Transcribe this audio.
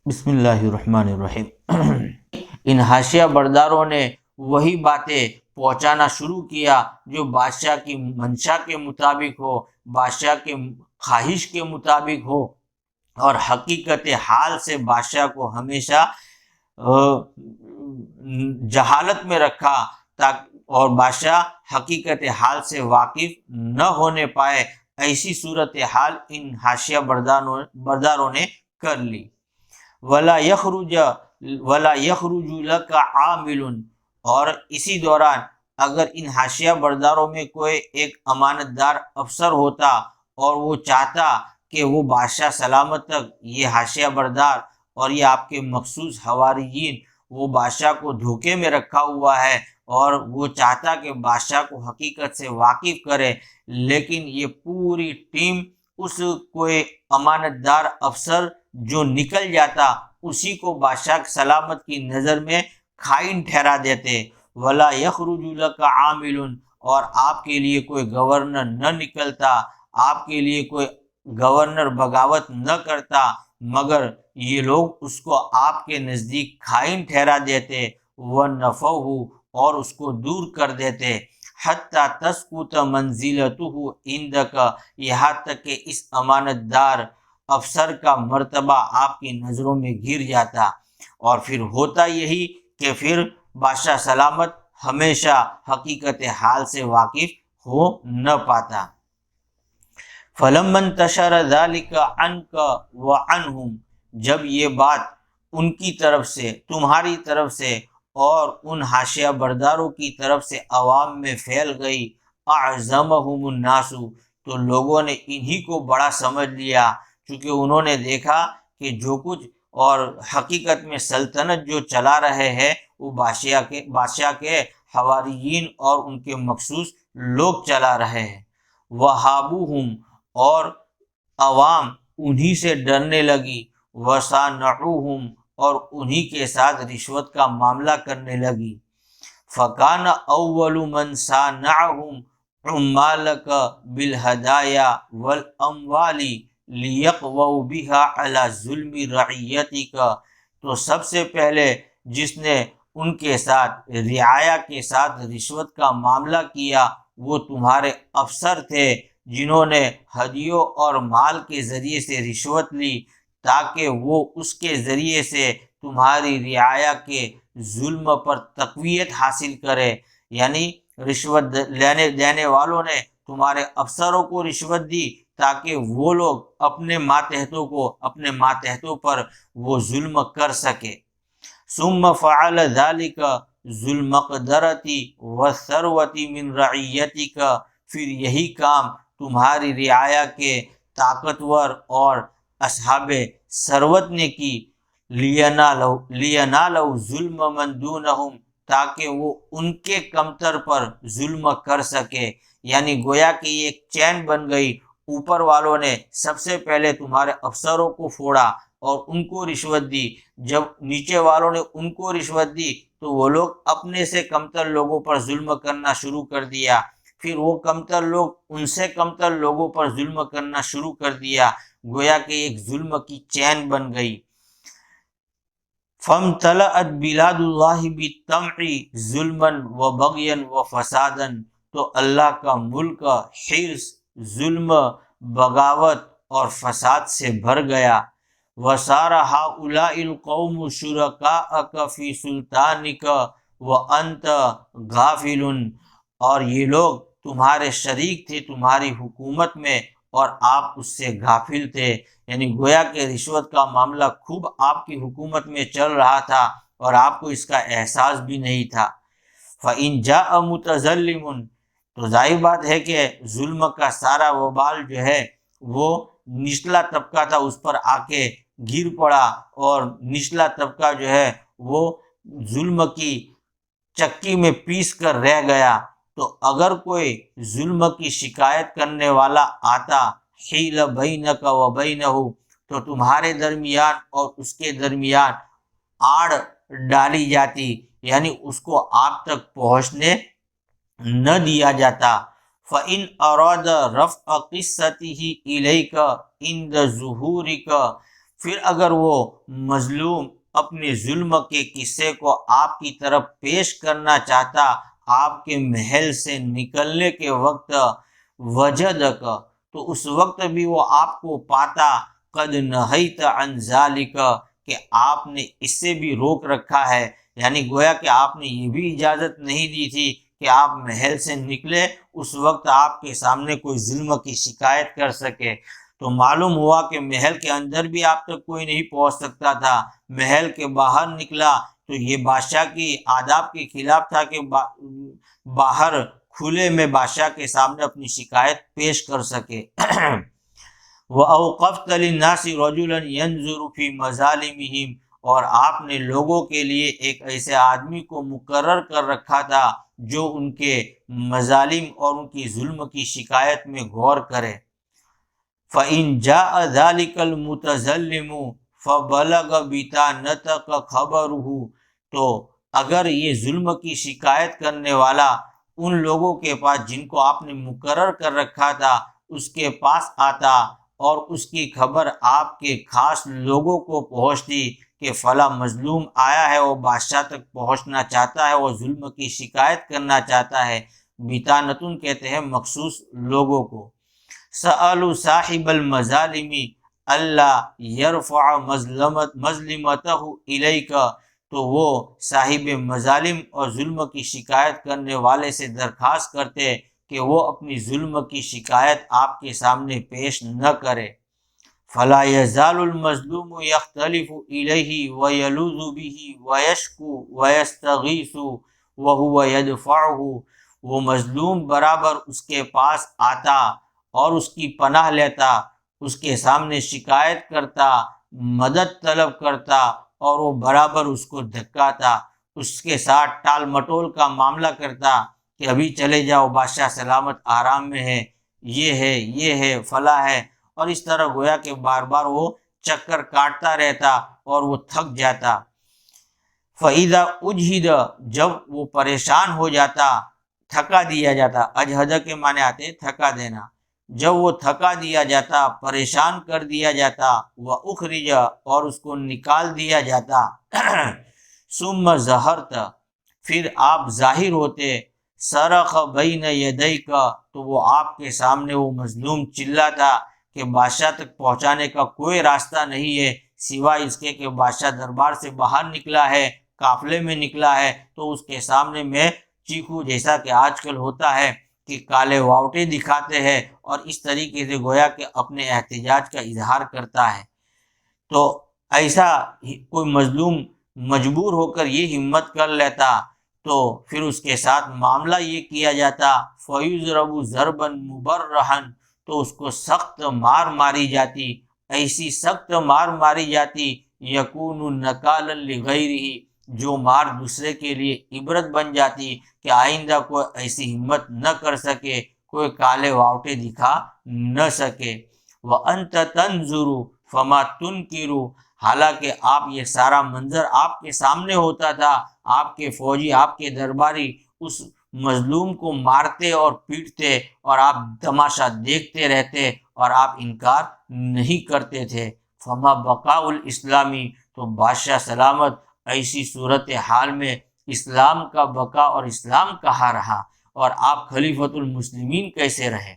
بسم اللہ الرحمن الرحیم۔ ان حاشیہ برداروں نے وہی باتیں پہنچانا شروع کیا جو بادشاہ کی منشا کے مطابق ہو، بادشاہ کے خواہش کے مطابق ہو، اور حقیقت حال سے بادشاہ کو ہمیشہ جہالت میں رکھا، اور بادشاہ حقیقت حال سے واقف نہ ہونے پائے۔ ایسی صورتحال ان حاشیہ برداروں نے کر لی۔ ولا یخرج لک عامل، اور اسی دوران اگر ان حاشیہ برداروں میں کوئی ایک امانت دار افسر ہوتا اور وہ چاہتا کہ وہ بادشاہ سلامت تک یہ حاشیہ بردار اور یہ آپ کے مخصوص حواریین وہ بادشاہ کو دھوکے میں رکھا ہوا ہے، اور وہ چاہتا کہ بادشاہ کو حقیقت سے واقف کرے، لیکن یہ پوری ٹیم اس کوئی امانت دار افسر جو نکل جاتا اسی کو بادشاہ سلامت کی نظر میں خائن ٹھہرا دیتے۔ ولا یخرج لک عامل، اور آپ کے لیے کوئی گورنر نہ نکلتا، آپ کے لیے کوئی گورنر بغاوت نہ کرتا، مگر یہ لوگ اس کو آپ کے نزدیک خائن ٹھہرا دیتے، وَنَفَوْهُ، اور اس کو دور کر دیتے، حتیٰ تسقط منزلتہ عندک، یہاں تک کہ اس امانت دار افسر کا مرتبہ آپ کی نظروں میں گر جاتا، اور پھر ہوتا یہی کہ پھر بادشاہ سلامت ہمیشہ حقیقت حال سے واقف ہو نہ پاتا۔ فَلَمَّا انتشر ذَلِكَ عَنْكَ وَعَنْهُمْ، جب یہ بات ان کی طرف سے، تمہاری طرف سے اور ان حاشیہ برداروں کی طرف سے عوام میں پھیل گئی، اعظمہم الناس، تو لوگوں نے انہی کو بڑا سمجھ لیا، چونکہ انہوں نے دیکھا کہ جو کچھ اور حقیقت میں سلطنت جو چلا رہے ہیں وہ بادشاہ کے حواریین اور ان کے مخصوص لوگ چلا رہے ہیں۔ وَہَابُوهُمْ، اور عوام انہی سے ڈرنے لگی، وَصَانَعُوهُمْ، اور انہی کے ساتھ رشوت کا معاملہ کرنے لگی۔ فَكَانَ أَوَّلُ مَنْ صَانَعَهُمْ عُمَّالَكَ بِالْهَدَايَا وَالْأَمْوَالِ لِيَقْوَوْا بِهَا عَلَى ظُلْمِ رَعِيَّتِكَ، تو سب سے پہلے جس نے ان کے ساتھ رعایا کے ساتھ رشوت کا معاملہ کیا وہ تمہارے افسر تھے، جنہوں نے ہدیوں اور مال کے ذریعے سے رشوت لی تاکہ وہ اس کے ذریعے سے تمہاری رعایا کے ظلم پر تقویت حاصل کرے۔ یعنی رشوت دینے والوں نے تمہارے افسروں کو رشوت دی تاکہ وہ لوگ اپنے ماتحتوں پر وہ ظلم کر سکے۔ ثم فعل ذلك ذو المقدرة والثروة من رعیتك، پھر یہی کام تمہاری رعایا کے طاقتور اور اصحاب ثروت نے کی، لِيَنَالَوْا ظُلْمَ مَنْ دُونَهُمْ، تاکہ وہ ان کے کمتر پر ظلم کر سکے۔ یعنی گویا کہ یہ ایک چین بن گئی، اوپر والوں نے سب سے پہلے تمہارے افسروں کو پھوڑا اور ان کو رشوت دی، جب نیچے والوں نے ان کو رشوت دی تو وہ لوگ اپنے سے کمتر لوگوں پر ظلم کرنا شروع کر دیا، پھر وہ کمتر لوگ ان سے کمتر لوگوں پر ظلم کرنا شروع کر دیا، گویا کہ ایک ظلم کی چین بن گئی۔ فَامْتَلَأَتْ بِلَادُ اللَّهِ بِالطَّمْعِ ظُلْمًا وَبَغْيًا وَفَسَادًا، تو اللہ کا ملک حرص، ظلم، بغاوت اور فساد سے بھر گیا۔ وَصَارَ هَؤُلَاءِ الْقَوْمُ شُرَكَاءَكَ فِي سُلْطَانِكَ وَأَنْتَ غَافِلٌ، اور یہ لوگ تمہارے شریک تھے تمہاری حکومت میں اور آپ اس سے غافل تھے۔ یعنی گویا کہ رشوت کا معاملہ خوب آپ کی حکومت میں چل رہا تھا اور آپ کو اس کا احساس بھی نہیں تھا۔ فَإِنْ جَاءَ مُتَظَلِّمٌ، تو ظاہر بات ہے کہ ظلم کا سارا وبال جو ہے وہ نچلا طبقہ تھا اس پر آ کے گر پڑا، اور نچلا طبقہ جو ہے وہ ظلم کی چکی میں پیس کر رہ گیا۔ تو اگر کوئی ظلم کی شکایت کرنے والا آتا، حیل بینک و بینہ، تو تمہارے درمیان اور اس کے درمیان آڑ ڈالی جاتی، یعنی اس کو آپ تک پہنچنے نہ دیا جاتا۔ فَإِنْ أَرَادَ رَفْعَ قِصَّتِهِ إِلَيْكَ عِنْدَ ظُهُورِكَ، پھر اگر وہ مظلوم اپنے ظلم کے قصے کو آپ کی طرف پیش کرنا چاہتا آپ کے محل سے نکلنے کے وقت وجدک، تو اس وقت بھی وہ آپ کو پاتا قد نہیت عن ذالک، کہ آپ نے اس سے بھی روک رکھا ہے، یعنی گویا کہ آپ نے یہ بھی اجازت نہیں دی تھی کہ آپ محل سے نکلے اس وقت آپ کے سامنے کوئی ظلم کی شکایت کر سکے۔ تو معلوم ہوا کہ محل کے اندر بھی آپ تک کوئی نہیں پہنچ سکتا تھا، محل کے باہر نکلا تو یہ بادشاہ کی آداب کے خلاف تھا کہ باہر کھلے میں بادشاہ کے سامنے اپنی شکایت پیش کر سکے۔ وَأَوْقَفْتَ لِلنَّاسِ رَجُلًا يَنْظُرُ فِي مَظَالِمِهِمْ، اور آپ نے لوگوں کے لیے ایک ایسے آدمی کو مقرر کر رکھا تھا جو ان کے مظالم اور ان کی ظلم کی شکایت میں غور کرے۔ فَإِنْ جَاءَ ذَلِكَ الْمُتَظَلِّمُ فَبَلَغَ بِطَانَتَكَ خَبَرُهُ، تو اگر یہ ظلم کی شکایت کرنے والا ان لوگوں کے پاس جن کو آپ نے مقرر کر رکھا تھا اس کے پاس آتا اور اس کی خبر آپ کے خاص لوگوں کو پہنچتی کہ فلاں مظلوم آیا ہے، وہ بادشاہ تک پہنچنا چاہتا ہے، وہ ظلم کی شکایت کرنا چاہتا ہے، بطانتن کہتے ہیں مخصوص لوگوں کو۔ سألوا صاحب المظالم اللہ یرفع مظلمتہ الیک، تو وہ صاحب مظالم اور ظلم کی شکایت کرنے والے سے درخواست کرتے کہ وہ اپنی ظلم کی شکایت آپ کے سامنے پیش نہ کرے۔ فلا یزال المظلوم یختلف الیہ ویلوذ بہ ویشکو ویستغیث وہو یدفعہ، وہ مظلوم برابر اس کے پاس آتا اور اس کی پناہ لیتا، اس کے سامنے شکایت کرتا، مدد طلب کرتا، اور وہ برابر اس کو دھکاتا، اس کے ساتھ ٹال مٹول کا معاملہ کرتا کہ ابھی چلے جاؤ، بادشاہ سلامت آرام میں ہے، یہ ہے فلاں ہے، اور اس طرح گویا کہ بار بار وہ چکر کاٹتا رہتا اور وہ تھک جاتا۔ فَإِذَا أُجْهِدَ، جب وہ پریشان ہو جاتا، تھکا دیا جاتا، اجہدہ کے معنی آتے تھکا دینا، جب وہ تھکا دیا جاتا، پریشان کر دیا جاتا، وَأُخْرِجَ، اور اس کو نکال دیا جاتا، ثُمَّ ظَهَرْتَ، پھر آپ ظاہر ہوتے، صرخ بین یدیک، تو وہ آپ کے سامنے وہ مظلوم چلاتا کہ بادشاہ تک پہنچانے کا کوئی راستہ نہیں ہے سوائے اس کے کہ بادشاہ دربار سے باہر نکلا ہے، قافلے میں نکلا ہے، تو اس کے سامنے میں چیخوں، جیسا کہ آج کل ہوتا ہے کہ کالے واؤٹے دکھاتے ہیں اور اس طریقے سے گویا کہ اپنے احتجاج کا اظہار کرتا ہے۔ تو ایسا کوئی مظلوم مجبور ہو کر یہ ہمت کر لیتا تو پھر اس کے ساتھ معاملہ یہ کیا جاتا، فَيُضْرَبُ ضَرْبًا مُبَرَّحًا، تو اس کو سخت مار ماری جاتی، ایسی سخت مار ماری جاتی، یکون نکالا لغیرہ، جو مار دوسرے کے لیے عبرت بن جاتی کہ آئندہ کوئی ایسی ہمت نہ کر سکے، کوئی کالے واؤٹے دکھا نہ سکے۔ وَأَنْتَ تَنْظُرُ فَمَا تُنْكِرُ، حالانکہ آپ یہ سارا منظر آپ کے سامنے ہوتا تھا، آپ کے فوجی، آپ کے درباری اس مظلوم کو مارتے اور پیٹتے اور آپ تماشا دیکھتے رہتے اور آپ انکار نہیں کرتے تھے۔ فما بقاء الاسلامی، تو بادشاہ سلامت ایسی صورتحال میں اسلام کا بقا اور اسلام کہاں رہا، اور آپ خلیفۃ المسلمین کیسے رہے؟